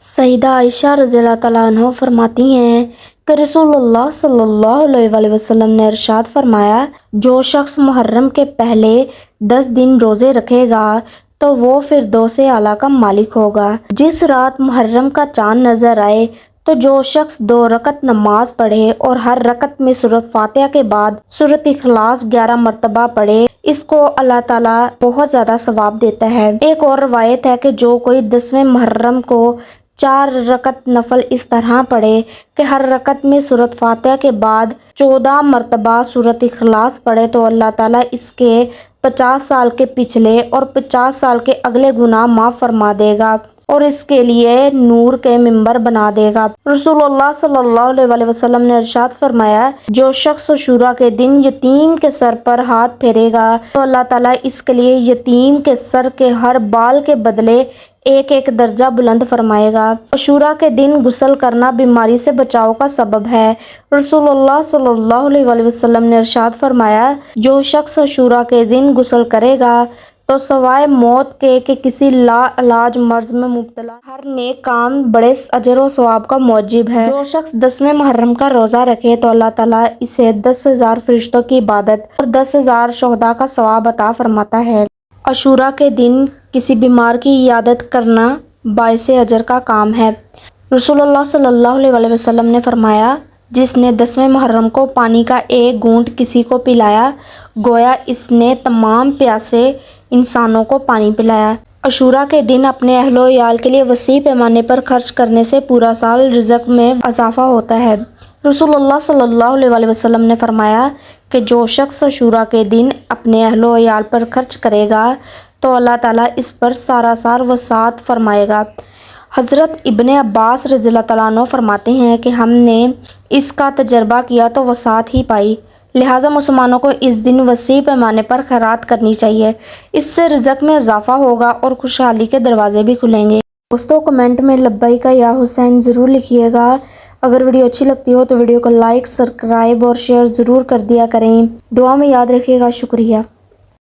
सईदा आयशा रज़ी अल्लाह तआला अन्हा फरमाती हैं कि रसूलुल्लाह सल्लल्लाहु अलैहि वसल्लम ने इरशाद फरमाया, जो शख्स मुहर्रम के पहले 10 दिन रोज़े रखेगा तो वो फिरदौस आला का मालिक होगा। जिस रात मुहर्रम का चांद नज़र आए तो जो शख्स 2 रकत नमाज पढ़े और हर रकत में सूरत फातिहा के बाद सूरत इखलास 11 मरतबा पढ़े, इसको अल्लाह ताला बहुत ज़्यादा सवाब देता है। एक और रवायत है कि जो कोई 10वें मुहर्रम को 4 रकत नफल इस तरह पढ़े कि हर रकत में सूरत फातिहा के बाद 14 मरतबा सूरत इखलास पढ़े तो अल्लाह ताला इसके 50 साल के पिछले और 50 साल के अगले गुनाह माफ़ फरमा देगा और इसके लिए नूर के मिंबर बना देगा। रसूलुल्लाह सल्लल्लाहु अलैहि वसल्लम ने इरशाद फरमाया, जो शख्स अशूरा के दिन यतीम के सर पर हाथ फेरेगा तो अल्लाह ताला इसके लिए यतीम के सर के हर बाल के बदले एक एक दर्जा बुलंद फरमाएगा। अशूरा के दिन गुस्ल करना बीमारी से बचाव का सबब है। रसूलुल्लाह सल्लल्लाहु अलैहि वसल्लम ने इरशाद फरमाया, जो शख्स अशूरा के दिन गुस्ल करेगा तो सवाए मौत के कि किसी लाइलाज मर्ज में मुब्तला हर नेक काम बड़े अजर व सवाब का मौजिब है। जो शख्स 10वें मुहर्रम का रोज़ा रखे तो अल्लाह ताला इसे 10,000 फरिश्तों की इबादत और 10,000 शुहदा का सवाब अता फरमाता है। अशूरा के दिन किसी बीमार की इयादत करना बाइसे अजर का काम है। रसूलुल्लाह सल्लल्लाहु अलैहि वसल्लम ने फरमाया, जिसने 10वें मुहर्रम को पानी का एक घूंट किसी को पिलाया, गोया इसने तमाम प्यासे इंसानों को पानी पिलाया। अशूरा के दिन अपने अहलो याल के लिए वसी पैमाने पर खर्च करने से पूरा साल रिज़्क में इजाफा होता है। रसूलुल्लाह सल्लल्लाहु अलैहि वसल्लम ने फरमाया कि जो शख्स अशूरा के दिन अपने अहलो याल पर खर्च करेगा तो अल्लाह ताला इस पर सारासार वसात फरमाएगा। हज़रत इब्ने अब्बास रज़ी अल्लाह तआला अन्हु फरमाते हैं कि हमने इसका तजर्बा किया तो वसात ही पाई, लिहाजा मुसलमानों को इस दिन वसी पैमाने पर खैरात करनी चाहिए। इससे रिज़्क में इजाफा होगा और खुशहाली के दरवाजे भी खुलेंगे। दोस्तों, कमेंट में लब्बैक या हुसैन ज़रूर लिखिएगा। अगर वीडियो अच्छी लगती हो तो वीडियो को लाइक, सब्सक्राइब और शेयर ज़रूर कर दिया करें। दुआ में याद रखिएगा। शुक्रिया।